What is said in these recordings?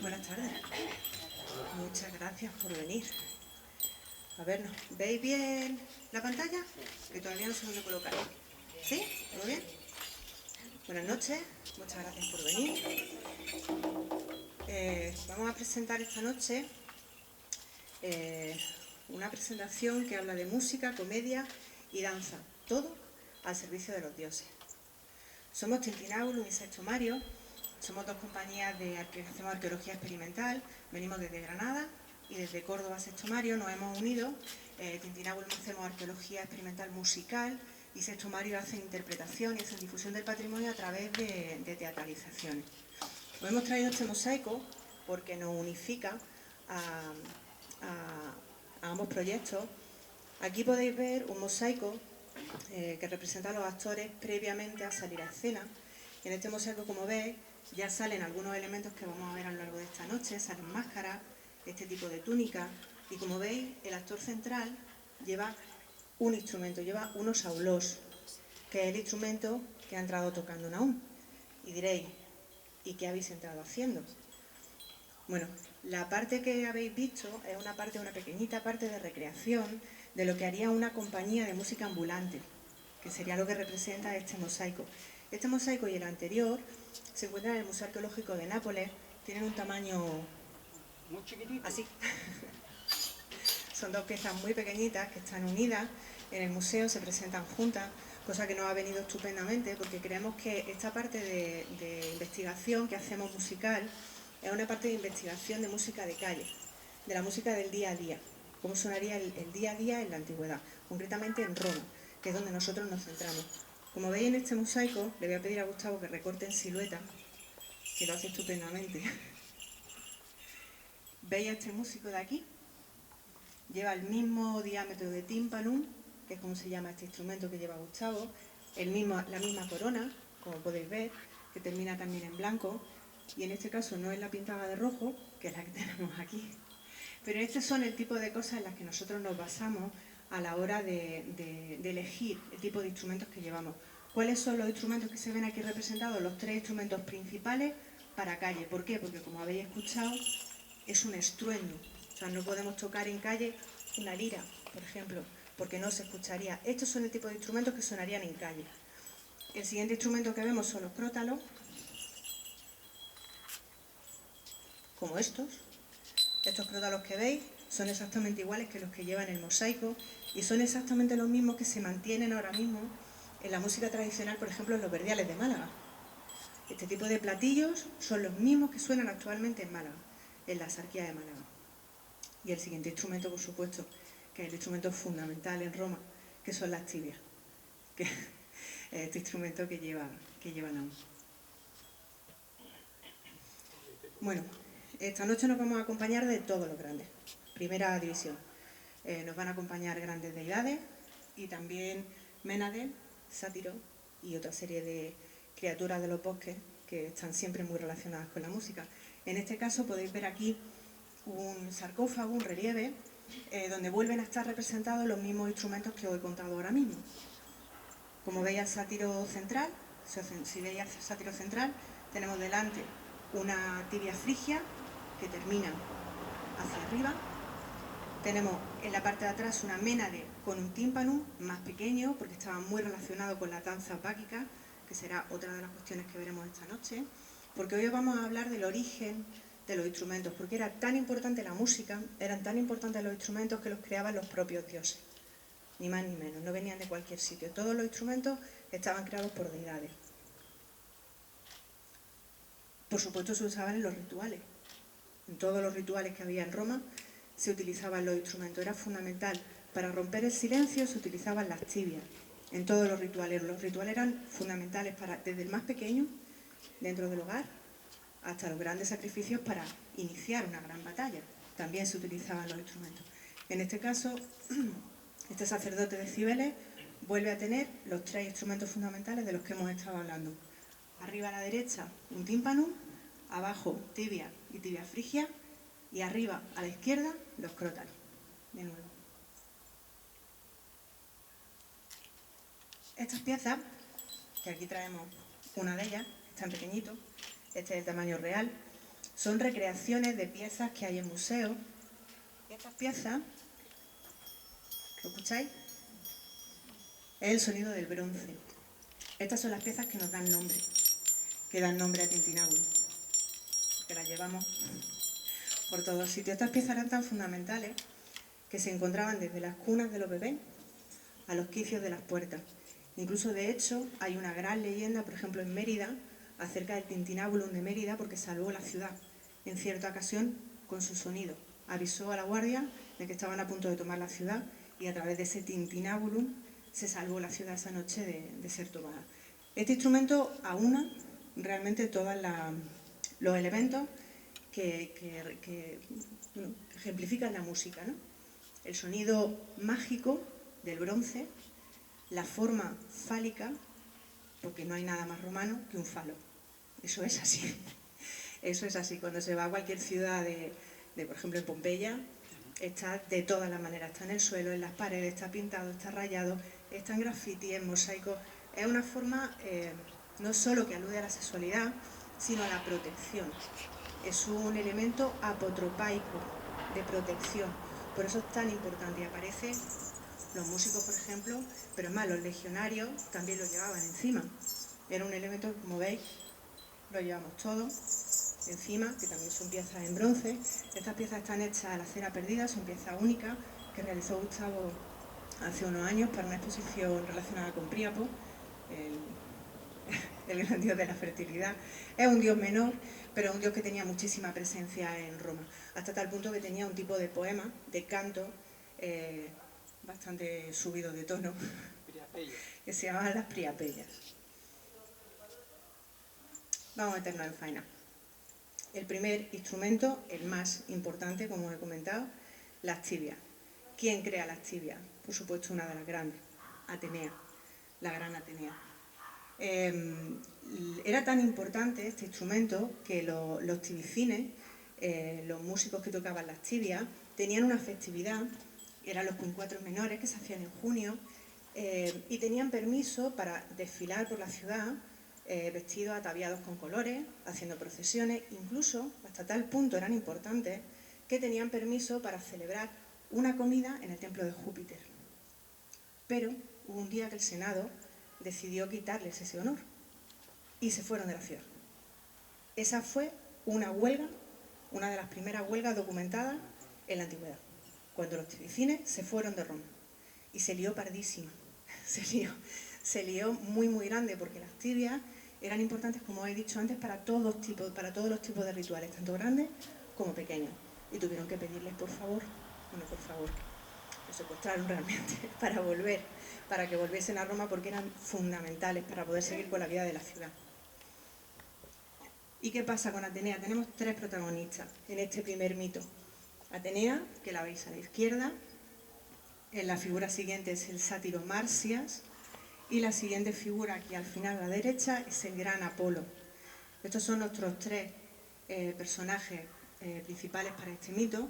Buenas tardes. Muchas gracias por venir. A ver, ¿veis bien la pantalla? Que todavía no sé dónde colocar. ¿Sí? ¿Todo bien? Buenas noches. Muchas gracias por venir. Vamos a presentar esta noche una presentación que habla de música, comedia y danza. Todo al servicio de los dioses. Somos Tintinabulum y Sexto Mario. Somos dos compañías que hacemos arqueología experimental. Venimos desde Granada y desde Córdoba, Sexto Mario, nos hemos unido. Tintinabulum hacemos arqueología experimental musical y Sexto Mario hace interpretación y hace difusión del patrimonio a través de teatralizaciones. Os hemos traído este mosaico porque nos unifica a ambos proyectos. Aquí podéis ver un mosaico que representa a los actores previamente a salir a escena. En este mosaico, como veis, ya salen algunos elementos que vamos a ver a lo largo de esta noche, salen máscaras, este tipo de túnica, y como veis, el actor central lleva un instrumento, lleva unos aulos, que es el instrumento que ha entrado tocando Nahum. Y diréis, ¿y qué habéis entrado haciendo? Bueno, la parte que habéis visto es una pequeñita parte de recreación de lo que haría una compañía de música ambulante, que sería lo que representa este mosaico. Este mosaico y el anterior se encuentran en el Museo Arqueológico de Nápoles, tienen un tamaño muy chiquitito. Así. Son dos piezas muy pequeñitas que están unidas. En el museo se presentan juntas, cosa que nos ha venido estupendamente porque creemos que esta parte de investigación que hacemos musical es una parte de investigación de música de calle, de la música del día a día, cómo sonaría el día a día en la antigüedad, concretamente en Roma, que es donde nosotros nos centramos. Como veis en este mosaico, le voy a pedir a Gustavo que recorte en silueta, que lo hace estupendamente. ¿Veis a este músico de aquí? Lleva el mismo diámetro de tímpano, que es como se llama este instrumento que lleva Gustavo, la misma corona, como podéis ver, que termina también en blanco, y en este caso no es la pintada de rojo, que es la que tenemos aquí, pero estos son el tipo de cosas en las que nosotros nos basamos a la hora de elegir el tipo de instrumentos que llevamos. ¿Cuáles son los instrumentos que se ven aquí representados? Los tres instrumentos principales para calle. ¿Por qué? Porque como habéis escuchado, es un estruendo. O sea, no podemos tocar en calle una lira, por ejemplo, porque no se escucharía. Estos son el tipo de instrumentos que sonarían en calle. El siguiente instrumento que vemos son los crótalos, como estos. Estos crótalos que veis son exactamente iguales que los que llevan el mosaico y son exactamente los mismos que se mantienen ahora mismo en la música tradicional, por ejemplo, en los verdiales de Málaga. Este tipo de platillos son los mismos que suenan actualmente en Málaga, en la Sarquía de Málaga. Y el siguiente instrumento, por supuesto, que es el instrumento fundamental en Roma, que son las tibias, que es este instrumento que lleva Nahum. Bueno, esta noche nos vamos a acompañar de todos los grandes, primera división. Nos van a acompañar grandes deidades y también Menadel, Sátiro y otra serie de criaturas de los bosques que están siempre muy relacionadas con la música. En este caso podéis ver aquí un sarcófago, un relieve, donde vuelven a estar representados los mismos instrumentos que os he contado ahora mismo. Como veis al sátiro central, si veis al sátiro central, tenemos delante una tibia frigia que termina hacia arriba. Tenemos en la parte de atrás una ménade con un tímpano más pequeño, porque estaba muy relacionado con la danza báquica, que será otra de las cuestiones que veremos esta noche, porque hoy vamos a hablar del origen de los instrumentos, porque era tan importante la música, eran tan importantes los instrumentos que los creaban los propios dioses, ni más ni menos, no venían de cualquier sitio, todos los instrumentos estaban creados por deidades. Por supuesto se usaban en los rituales, en todos los rituales que había en Roma se utilizaban los instrumentos, era fundamental. Para romper el silencio se utilizaban las tibias, en todos los rituales eran fundamentales desde el más pequeño, dentro del hogar, hasta los grandes sacrificios para iniciar una gran batalla. También se utilizaban los instrumentos. En este caso, este sacerdote de Cibeles vuelve a tener los tres instrumentos fundamentales de los que hemos estado hablando. Arriba a la derecha, un tímpano, abajo tibia y tibia frigia, y arriba a la izquierda, los crótalos. De nuevo. Estas piezas, que aquí traemos una de ellas, está en pequeñito, este es el tamaño real, Son recreaciones de piezas que hay en museos. Estas piezas, ¿lo escucháis? Es el sonido del bronce. Estas son las piezas que nos dan nombre a Tintinábulo, que las llevamos por todos sitios. Estas piezas eran tan fundamentales que se encontraban desde las cunas de los bebés a los quicios de las puertas. Incluso, de hecho, hay una gran leyenda, por ejemplo, en Mérida, acerca del Tintinábulum de Mérida, porque salvó la ciudad en cierta ocasión con su sonido. Avisó a la guardia de que estaban a punto de tomar la ciudad y a través de ese Tintinábulum se salvó la ciudad esa noche de ser tomada. Este instrumento aúna realmente todos los elementos que ejemplifican la música, ¿no? El sonido mágico del bronce, la forma fálica, porque no hay nada más romano que un falo. Eso es así. Eso es así. Cuando se va a cualquier ciudad por ejemplo, en Pompeya, está de todas las maneras. Está en el suelo, en las paredes, está pintado, está rayado, está en graffiti, en mosaico. Es una forma no solo que alude a la sexualidad, sino a la protección. Es un elemento apotropaico, de protección. Por eso es tan importante. Y aparece los músicos, por ejemplo, pero es más, los legionarios también lo llevaban encima. Era un elemento que, como veis, lo llevamos todos encima, que también son piezas en bronce. Estas piezas están hechas a la cera perdida, son piezas únicas que realizó Gustavo hace unos años para una exposición relacionada con Príapo, el gran dios de la fertilidad. Es un dios menor, pero un dios que tenía muchísima presencia en Roma, hasta tal punto que tenía un tipo de poema, de canto, bastante subido de tono, que se llamaban las Priapellas. Vamos a meternos en faena. El primer instrumento, el más importante, como os he comentado, las tibias. ¿Quién crea las tibias? Por supuesto, una de las grandes, Atenea, la gran Atenea. Era tan importante este instrumento que los tibicines, los músicos que tocaban las tibias, tenían una festividad, eran los quincuatros menores que se hacían en junio, y tenían permiso para desfilar por la ciudad vestidos ataviados con colores, haciendo procesiones, incluso hasta tal punto eran importantes que tenían permiso para celebrar una comida en el templo de Júpiter. Pero hubo un día que el Senado decidió quitarles ese honor y se fueron de la ciudad. Esa fue una huelga, una de las primeras huelgas documentadas en la antigüedad, cuando los tibicines se fueron de Roma. Y se lió pardísima, se lió muy muy grande, porque las tibias eran importantes, como he dicho antes, para todos los tipos de rituales, tanto grandes como pequeños. Y tuvieron que pedirles por favor, los secuestraron realmente para que volviesen a Roma, porque eran fundamentales para poder seguir con la vida de la ciudad. ¿Y qué pasa con Atenea? Tenemos tres protagonistas en este primer mito. Atenea, que la veis a la izquierda, en la figura siguiente es el sátiro Marsias, y la siguiente figura, aquí al final a la derecha, es el gran Apolo. Estos son nuestros tres personajes principales para este mito.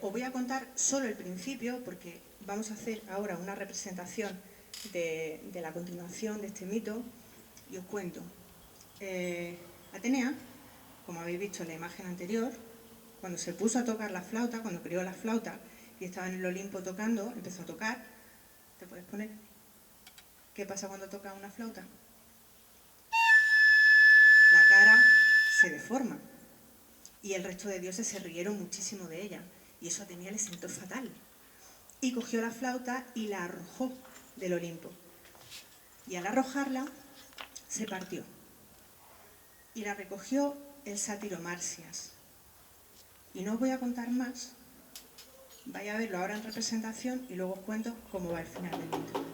Os voy a contar solo el principio, porque vamos a hacer ahora una representación de la continuación de este mito, y os cuento. Atenea, como habéis visto en la imagen anterior, cuando se puso a tocar la flauta, cuando crió la flauta y estaba en el Olimpo tocando, empezó a tocar. ¿Te puedes poner? ¿Qué pasa cuando toca una flauta? La cara se deforma y el resto de dioses se rieron muchísimo de ella, y eso a Atenea le sentó fatal. Y cogió la flauta y la arrojó del Olimpo. Y al arrojarla, se partió. Y la recogió el sátiro Marsias. Y no os voy a contar más, vais a verlo ahora en representación y luego os cuento cómo va el final del mito.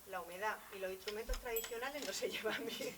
La humedad y los instrumentos tradicionales no se llevan bien.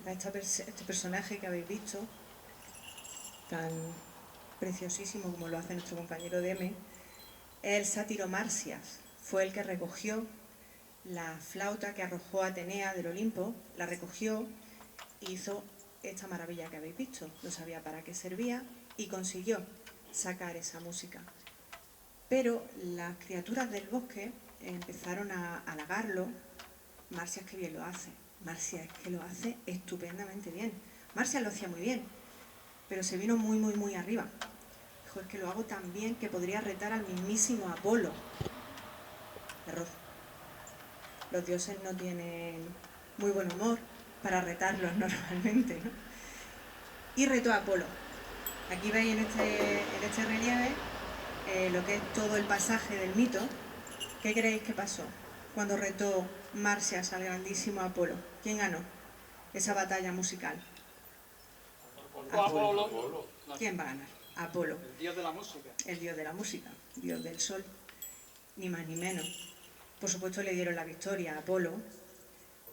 a este personaje que habéis visto, tan preciosísimo como lo hace nuestro compañero Deme, es el sátiro Marsias. Fue el que recogió la flauta que arrojó Atenea del Olimpo, la recogió e hizo esta maravilla que habéis visto. No sabía para qué servía y consiguió sacar esa música. Pero las criaturas del bosque empezaron a halagarlo. Marsias que bien lo hace, Marsias que lo hace estupendamente bien. Marsias lo hacía muy bien, pero se vino muy arriba. Dijo, es que lo hago tan bien que podría retar al mismísimo Apolo. Error. Los dioses no tienen muy buen humor para retarlos normalmente, ¿no? Y retó a Apolo. Aquí veis en este relieve lo que es todo el pasaje del mito. ¿Qué creéis que pasó cuando retó Marsias al grandísimo Apolo? ¿Quién ganó esa batalla musical? Apolo. ¿Quién va a ganar? Apolo. El dios de la música. El dios de la música, dios del sol, ni más ni menos. Por supuesto le dieron la victoria a Apolo,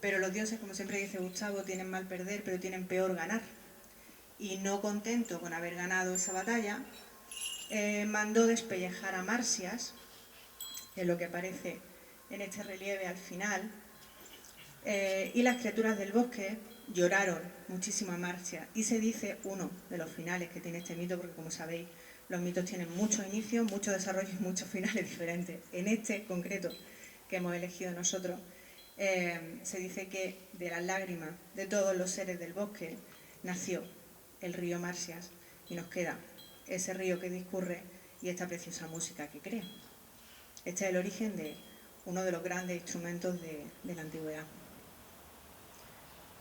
pero los dioses, como siempre dice Gustavo, tienen mal perder, pero tienen peor ganar. Y no contento con haber ganado esa batalla, mandó despellejar a Marsias, que es lo que aparece en este relieve al final, y las criaturas del bosque lloraron muchísimo a Marsias. Y se dice uno de los finales que tiene este mito, porque como sabéis, los mitos tienen muchos inicios, muchos desarrollos y muchos finales diferentes. En este concreto que hemos elegido nosotros, se dice que de las lágrimas de todos los seres del bosque nació el río Marsias y nos queda ese río que discurre y esta preciosa música que crea. Este es el origen de uno de los grandes instrumentos de la antigüedad.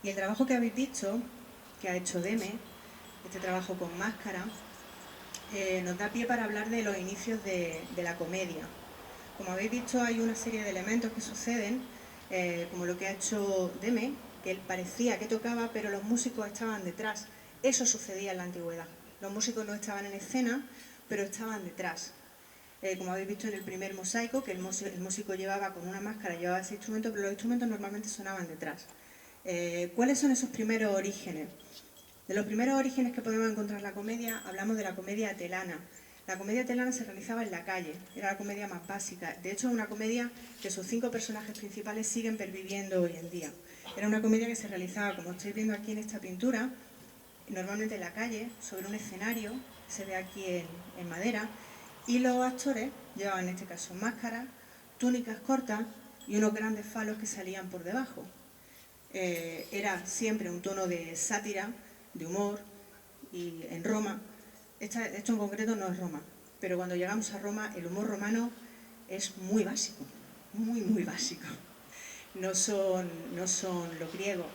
Y el trabajo que habéis visto, que ha hecho Deme, este trabajo con máscara, nos da pie para hablar de los inicios de la comedia. Como habéis visto, hay una serie de elementos que suceden, como lo que ha hecho Deme, que él parecía que tocaba, pero los músicos estaban detrás. Eso sucedía en la antigüedad. Los músicos no estaban en escena, pero estaban detrás. Como habéis visto en el primer mosaico, que el músico llevaba con una máscara, llevaba ese instrumento, pero los instrumentos normalmente sonaban detrás. ¿Cuáles son esos primeros orígenes? De los primeros orígenes que podemos encontrar en la comedia, hablamos de la comedia atelana. La comedia atelana se realizaba en la calle, era la comedia más básica. De hecho, es una comedia que sus 5 personajes principales siguen perviviendo hoy en día. Era una comedia que se realizaba, como estáis viendo aquí en esta pintura, normalmente en la calle, sobre un escenario, se ve aquí en madera, y los actores llevaban en este caso máscaras, túnicas cortas y unos grandes falos que salían por debajo. Era siempre un tono de sátira, de humor, y en Roma, esto en concreto no es Roma, pero cuando llegamos a Roma el humor romano es muy básico, muy básico. No son los griegos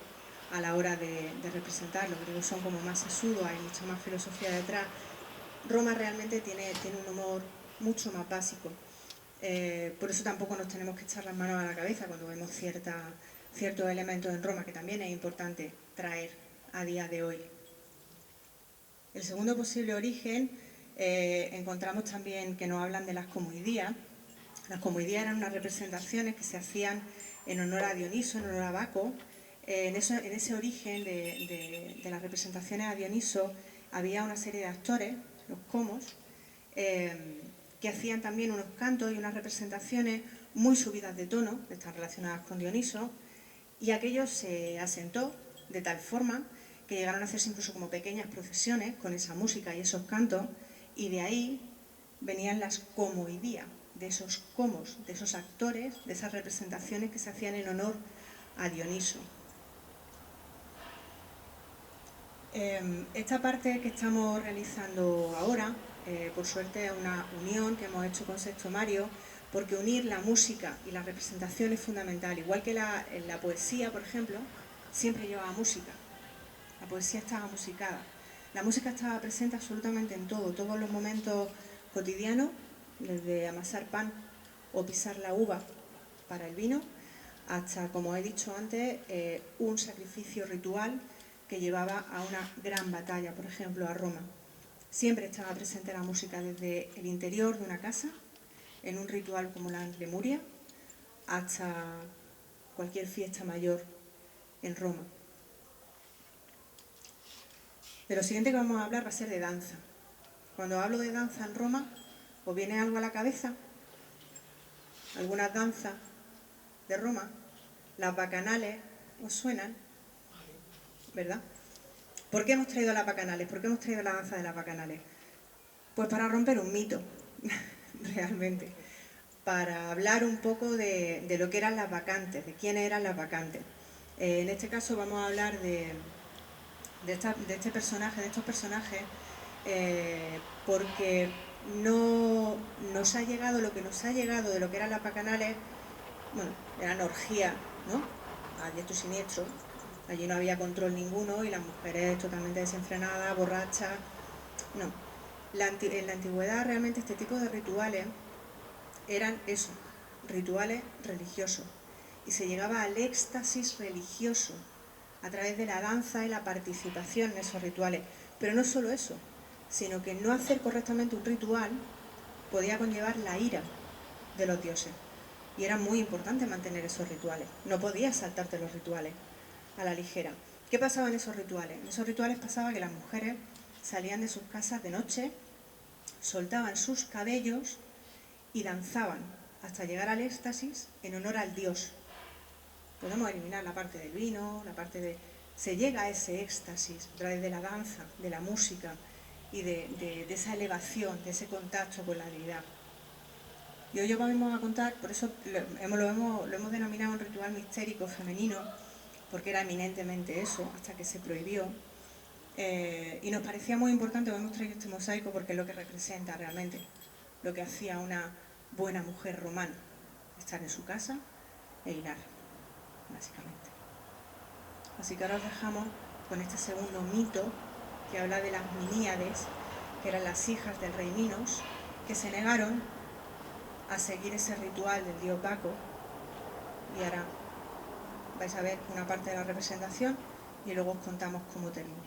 a la hora de representar, los griegos son como más sesudos, hay mucha más filosofía detrás. Roma realmente tiene un humor mucho más básico. Por eso tampoco nos tenemos que echar las manos a la cabeza cuando vemos ciertos elementos en Roma, que también es importante traer a día de hoy. El segundo posible origen, encontramos también que nos hablan de las comoidías. Las comoidías eran unas representaciones que se hacían en honor a Dioniso, en honor a Baco. En ese origen de las representaciones a Dioniso había una serie de actores, los comos, que hacían también unos cantos y unas representaciones muy subidas de tono, que están relacionadas con Dioniso, y aquello se asentó de tal forma que llegaron a hacerse incluso como pequeñas procesiones con esa música y esos cantos, y de ahí venían las comoidías, de esos comos, de esos actores, de esas representaciones que se hacían en honor a Dioniso. Esta parte que estamos realizando ahora, por suerte es una unión que hemos hecho con Sexto Mario, porque unir la música y la representación es fundamental. Igual que en la poesía, por ejemplo, siempre llevaba música. La poesía estaba musicada. La música estaba presente absolutamente en todo, todos los momentos cotidianos, desde amasar pan o pisar la uva para el vino, hasta, como he dicho antes, un sacrificio ritual que llevaba a una gran batalla, por ejemplo, a Roma. Siempre estaba presente la música desde el interior de una casa, en un ritual como la Lemuria, hasta cualquier fiesta mayor en Roma. De lo siguiente que vamos a hablar va a ser de danza. Cuando hablo de danza en Roma, ¿os viene algo a la cabeza? ¿Algunas danzas de Roma? Las bacanales, ¿os suenan? ¿Verdad? ¿Por qué hemos traído las bacanales? ¿Por qué hemos traído la danza de las bacanales? Pues para romper un mito, realmente. Para hablar un poco de lo que eran las bacantes, de quiénes eran las bacantes. En este caso vamos a hablar de estos personajes, porque no nos ha llegado lo que nos ha llegado de lo que eran las bacanales. Bueno, eran orgías, ¿no? A diestro y siniestro. Allí no había control ninguno y las mujeres totalmente desenfrenadas, borrachas. No. En la antigüedad realmente este tipo de rituales eran eso, rituales religiosos. Y se llegaba al éxtasis religioso a través de la danza y la participación en esos rituales. Pero no solo eso, sino que no hacer correctamente un ritual podía conllevar la ira de los dioses. Y era muy importante mantener esos rituales. No podías saltarte los rituales a la ligera. ¿Qué pasaba en esos rituales? En esos rituales pasaba que las mujeres salían de sus casas de noche, soltaban sus cabellos y danzaban hasta llegar al éxtasis en honor al dios. Podemos eliminar la parte del vino, la parte de... Se llega a ese éxtasis a través de la danza, de la música y de esa elevación, de ese contacto con la divinidad. Y hoy os vamos a contar, por eso lo hemos denominado un ritual mistérico femenino, porque era eminentemente eso, hasta que se prohibió. Y nos parecía muy importante, os hemos traído este mosaico porque es lo que representa realmente lo que hacía una buena mujer romana, estar en su casa e hilar, básicamente. Así que ahora os dejamos con este segundo mito que habla de las Miníades, que eran las hijas del rey Minos, que se negaron a seguir ese ritual del dios Baco. Y ahora vais a ver una parte de la representación y luego os contamos cómo termina.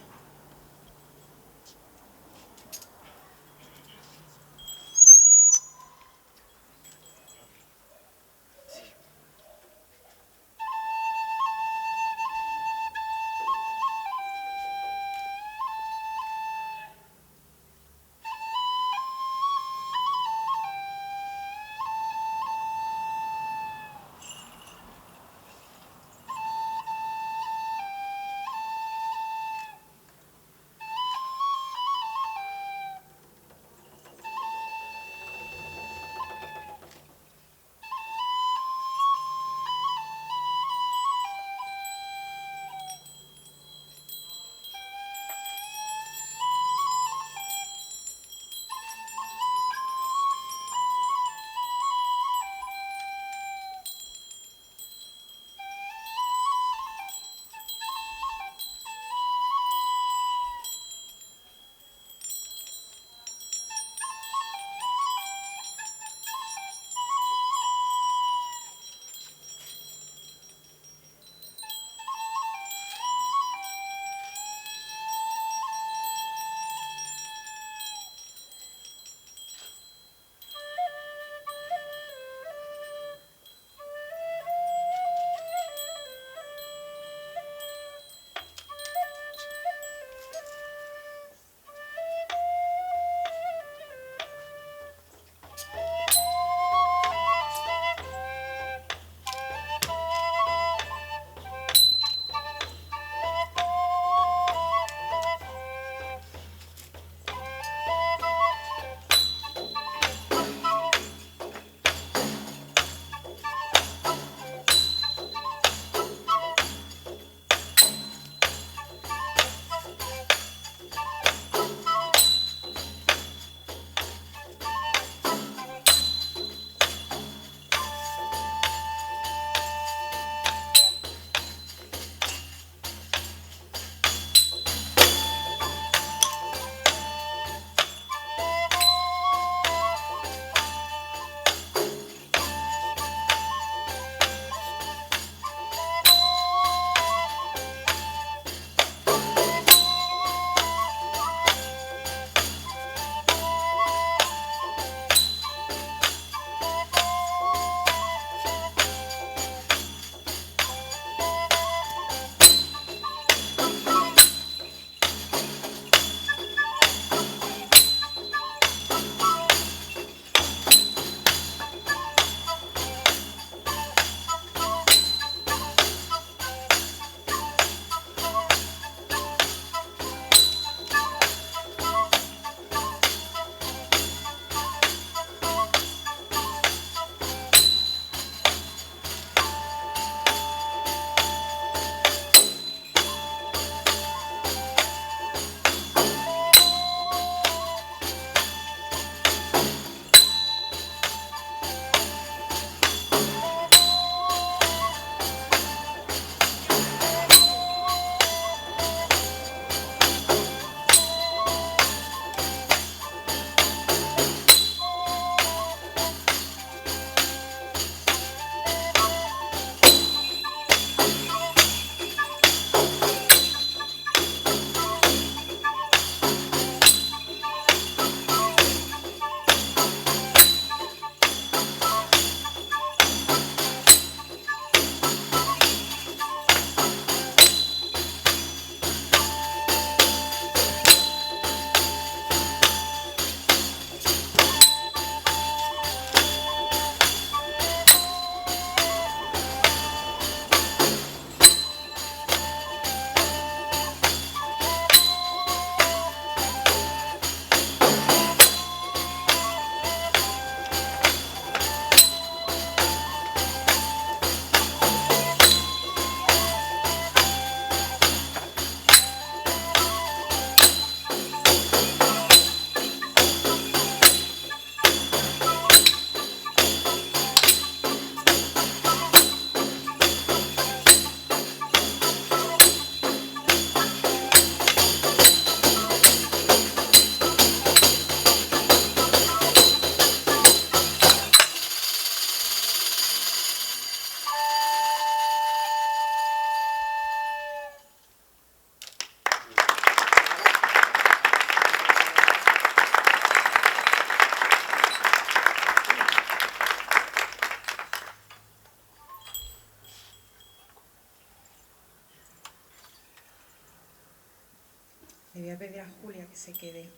Le voy a pedir a Julia que se quede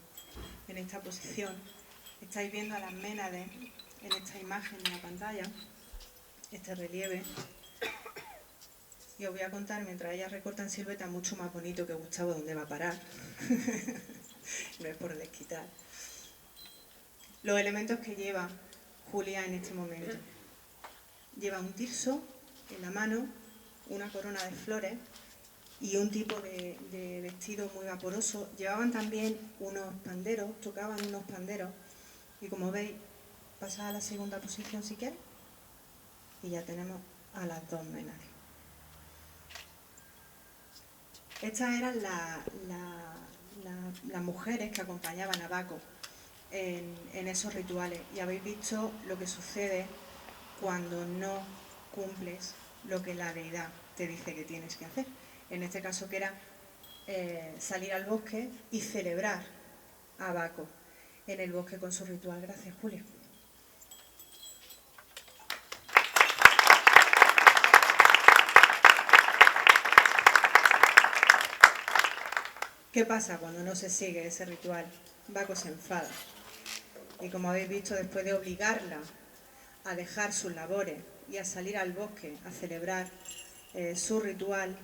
en esta posición. Estáis viendo a las Ménades en esta imagen de la pantalla, este relieve. Y os voy a contar, mientras ellas recortan silueta, mucho más bonito que Gustavo, dónde va a parar. No es por desquitar. Los elementos que lleva Julia en este momento. Lleva un tirso en la mano, una corona de flores y un tipo de vestido muy vaporoso. Llevaban también unos panderos, tocaban unos panderos. Y como veis, pasad a la segunda posición si queréis. Y ya tenemos a las dos Ménades. Estas eran las mujeres que acompañaban a Baco en esos rituales. Y habéis visto lo que sucede cuando no cumples lo que la deidad te dice que tienes que hacer. En este caso que era salir al bosque y celebrar a Baco en el bosque con su ritual. Gracias, Julia. ¿Qué pasa cuando no se sigue ese ritual? Baco se enfada. Y como habéis visto, después de obligarla a dejar sus labores y a salir al bosque a celebrar su ritual,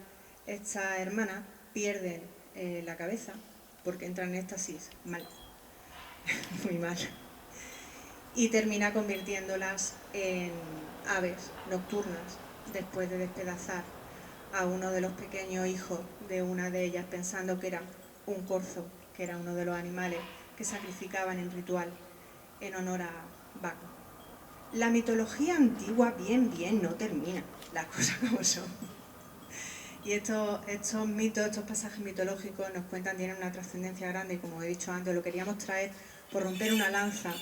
estas hermanas pierden la cabeza porque entran en éxtasis mal, muy mal, y termina convirtiéndolas en aves nocturnas después de despedazar a uno de los pequeños hijos de una de ellas, pensando que era un corzo, que era uno de los animales que sacrificaban en ritual en honor a Baco. La mitología antigua bien no termina, las cosas como son. Y estos mitos, estos pasajes mitológicos nos cuentan, tienen una trascendencia grande, y como he dicho antes, lo queríamos traer por romper una lanza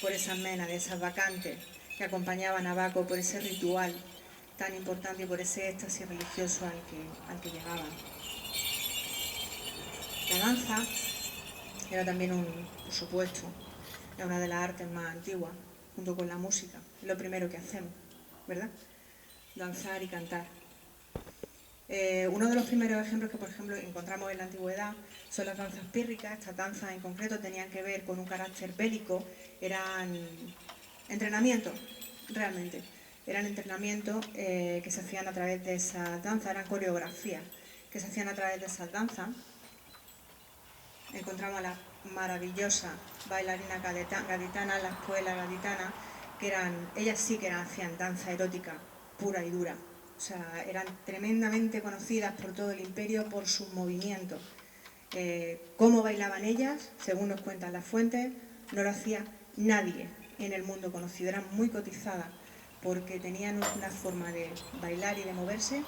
por esas Ménades, esas bacantes que acompañaban a Baco, por ese ritual tan importante y por ese éxtasis religioso al que llegaban. La danza era también por supuesto, es una de las artes más antiguas, junto con la música. Es lo primero que hacemos, ¿verdad? Danzar y cantar. Uno de los primeros ejemplos que, por ejemplo, encontramos en la antigüedad son las danzas pírricas. Estas danzas en concreto tenían que ver con un carácter bélico, eran entrenamientos, realmente. Eran entrenamientos que se hacían a través de esas danzas, eran coreografías que se hacían a través de esas danzas. Encontramos a la maravillosa bailarina gaditana, la escuela gaditana, que ellas sí que hacían danza erótica pura y dura. O sea, eran tremendamente conocidas por todo el imperio por sus movimientos. Cómo bailaban ellas, según nos cuentan las fuentes, no lo hacía nadie en el mundo conocido. Eran muy cotizadas porque tenían una forma de bailar y de moverse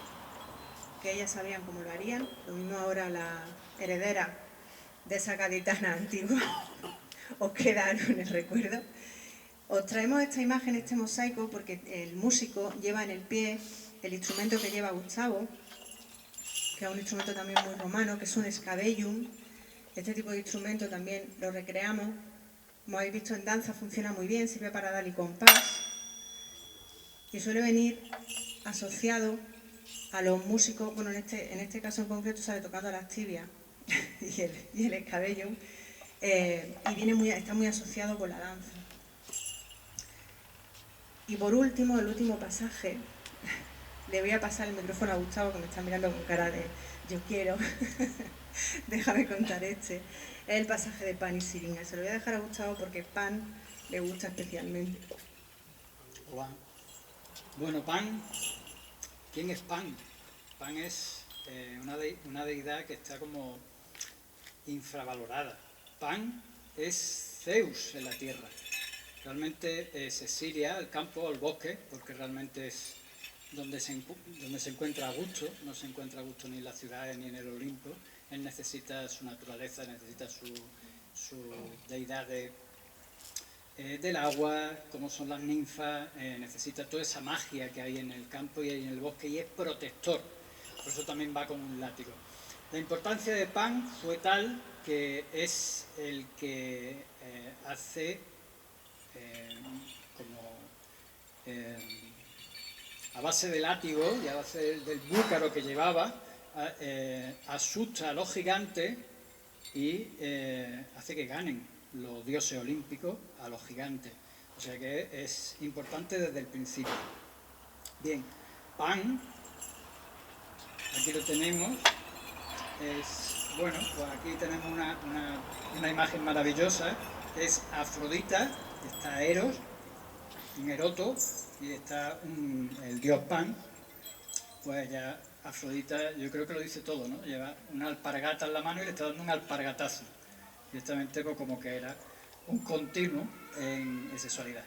que ellas sabían cómo lo harían. Lo mismo ahora la heredera de esa gaditana antigua os quedaron en el recuerdo. Os traemos esta imagen, este mosaico, porque el músico lleva en el pie el instrumento que lleva Gustavo, que es un instrumento también muy romano, que es un scabellum. Este tipo de instrumento también lo recreamos. Como habéis visto en danza funciona muy bien, sirve para dar y compás. Y suele venir asociado a los músicos, bueno, en este caso en concreto sale tocando las tibias y el scabellum, y está muy asociado con la danza. Y por último, el último pasaje, le voy a pasar el micrófono a Gustavo, que me está mirando con cara de yo quiero, déjame contar es el pasaje de Pan y Siringa. Se lo voy a dejar a Gustavo porque Pan le gusta especialmente. Hola. Bueno, Pan, ¿quién es Pan? Pan es una deidad que está como infravalorada. Pan es Zeus en la tierra. Realmente es Siria, el campo, el bosque, porque realmente es donde se encuentra a gusto. No se encuentra a gusto ni en las ciudades ni en el Olimpo. Él necesita su naturaleza, necesita su deidad del agua, como son las ninfas, necesita toda esa magia que hay en el campo y en el bosque, y es protector. Por eso también va con un látigo. La importancia de Pan fue tal que es el que hace a base de látigo y a base del búcaro que llevaba, asusta a los gigantes y hace que ganen los dioses olímpicos a los gigantes. O sea que es importante desde el principio. Bien, Pan, aquí lo tenemos, bueno, pues aquí tenemos una imagen maravillosa, es Afrodita, está Eros, un Eroto, y está el dios Pan. Pues ya Afrodita, yo creo que lo dice todo, ¿no? Lleva una alpargata en la mano y le está dando un alpargatazo. Directamente pues, como que era un continuo en sexualidad.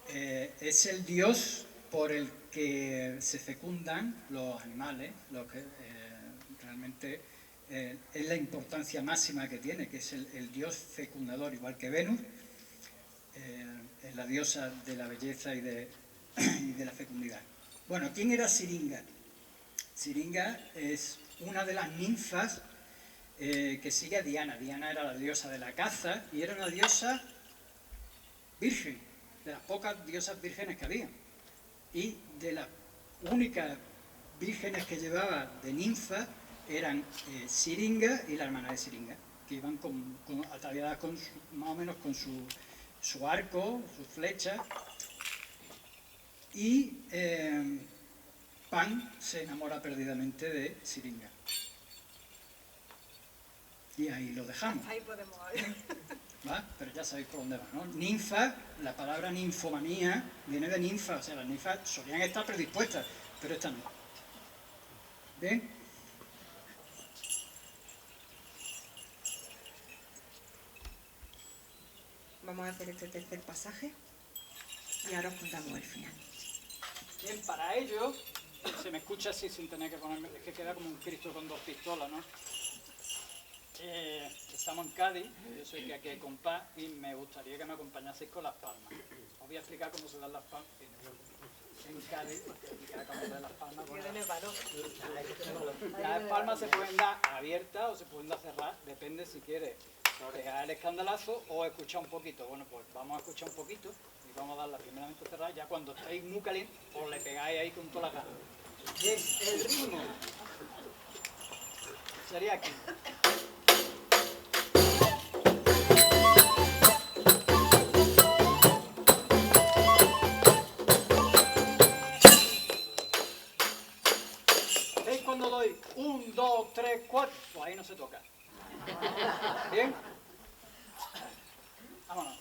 Es el dios por el que se fecundan los animales, lo que realmente es la importancia máxima que tiene, que es el dios fecundador, igual que Venus, es la diosa de la belleza y de la fecundidad. Bueno, ¿quién era Siringa? Siringa es una de las ninfas que sigue a Diana. Diana era la diosa de la caza y era una diosa virgen, de las pocas diosas vírgenes que había. Y de las únicas vírgenes que llevaba de ninfa eran Siringa y la hermana de Siringa, que iban ataviadas más o menos con su arco, sus flechas. Y Pan se enamora perdidamente de Siringa. Y ahí lo dejamos. Ahí podemos ver. ¿Va? Pero ya sabéis por dónde va, ¿no? Ninfa, la palabra ninfomanía viene de ninfa, o sea, las ninfas solían estar predispuestas, pero esta no. ¿Bien? Vamos a hacer este tercer pasaje y ahora os contamos el final. Bien, para ello, se me escucha así sin tener que ponerme, es que queda como un Cristo con dos pistolas, ¿no? Estamos en Cádiz, yo soy que aquí hay compás y me gustaría que me acompañaseis con las palmas. Os voy a explicar cómo se dan las palmas. En Cádiz, explicar cómo se dan las palmas. Las palmas se pueden dar abiertas o se pueden dar cerradas, depende si quieres pegar el escandalazo o escuchar un poquito. Bueno, pues vamos a escuchar un poquito y vamos a darla primeramente cerrada. Ya cuando estéis muy calientes, os le pegáis ahí con todas las ganas. Bien, el ritmo sería aquí. ¿Veis cuando doy 1, 2, 3, 4? Pues ahí no se toca. ¿Bien? Vámonos.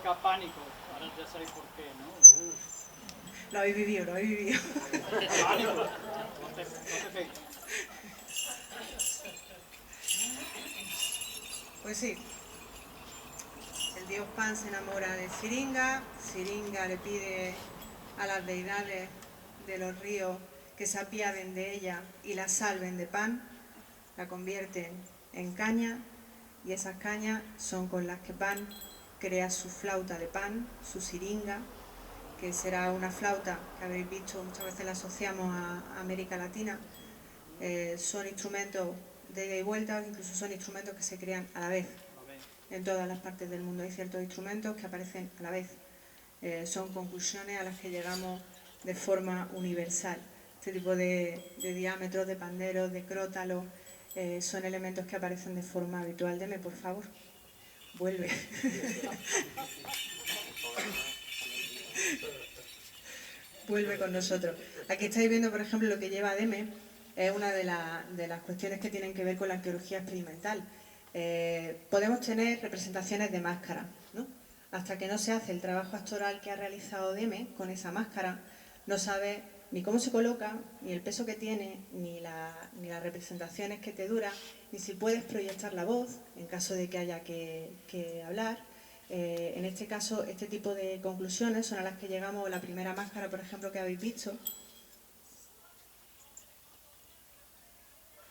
provoca pánico. Ahora ya sabéis por qué, ¿no? Lo habéis vivido, lo habéis vivido. Pánico. No te pegues. Pues sí. El dios Pan se enamora de Siringa. Siringa le pide a las deidades de los ríos que se apiaden de ella y la salven de Pan. La convierten en caña y esas cañas son con las que Pan crea su flauta de pan, su siringa, que será una flauta que habéis visto, muchas veces la asociamos a América Latina. Son instrumentos de ida y vuelta, incluso son instrumentos que se crean a la vez en todas las partes del mundo. Hay ciertos instrumentos que aparecen a la vez. Son conclusiones a las que llegamos de forma universal. Este tipo de diámetros, de panderos, de crótalos, son elementos que aparecen de forma habitual. Deme, por favor. Vuelve. Vuelve con nosotros. Aquí estáis viendo, por ejemplo, lo que lleva Deme. Es una de las cuestiones que tienen que ver con la arqueología experimental. Podemos tener representaciones de máscara, ¿no? Hasta que no se hace el trabajo actoral que ha realizado Deme con esa máscara, no sabe ni cómo se coloca, ni el peso que tiene, ni las representaciones que te dura, ni si puedes proyectar la voz en caso de que haya que hablar. En este caso, este tipo de conclusiones son a las que llegamos. La primera máscara, por ejemplo, que habéis visto.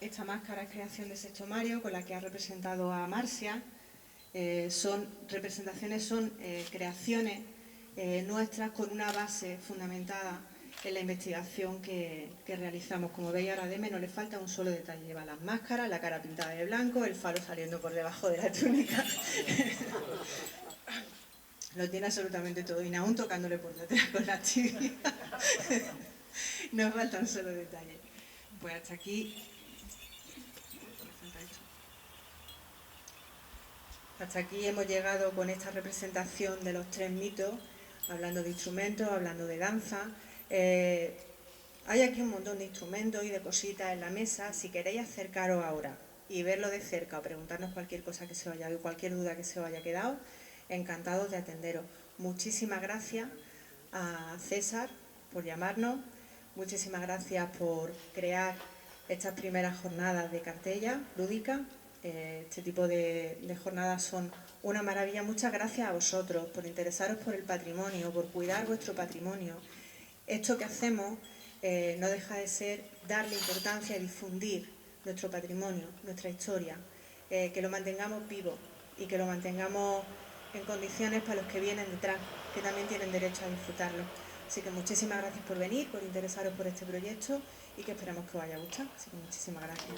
Esta máscara es creación de Sexto Mario, con la que ha representado a Marcia. Son creaciones nuestras con una base fundamentada en la investigación que realizamos. Como veis, ahora a Deme no le falta un solo detalle. Lleva las máscaras, la cara pintada de blanco, el falo saliendo por debajo de la túnica. Lo tiene absolutamente todo, y aún tocándole por detrás con la tibia. Nos falta un solo detalle. Pues hasta aquí. Hasta aquí hemos llegado con esta representación de los tres mitos, hablando de instrumentos, hablando de danza. Hay aquí un montón de instrumentos y de cositas en la mesa. Si queréis acercaros ahora y verlo de cerca o preguntarnos cualquier cosa que se os haya, cualquier duda que se os haya quedado, encantados de atenderos. Muchísimas gracias a César por llamarnos, muchísimas gracias por crear estas primeras jornadas de cartella lúdica. Este tipo de jornadas son una maravilla. Muchas gracias a vosotros por interesaros por el patrimonio, por cuidar vuestro patrimonio. Esto que hacemos no deja de ser darle importancia y difundir nuestro patrimonio, nuestra historia, que lo mantengamos vivo y que lo mantengamos en condiciones para los que vienen detrás, que también tienen derecho a disfrutarlo. Así que muchísimas gracias por venir, por interesaros por este proyecto y que esperamos que os haya gustado. Así que muchísimas gracias.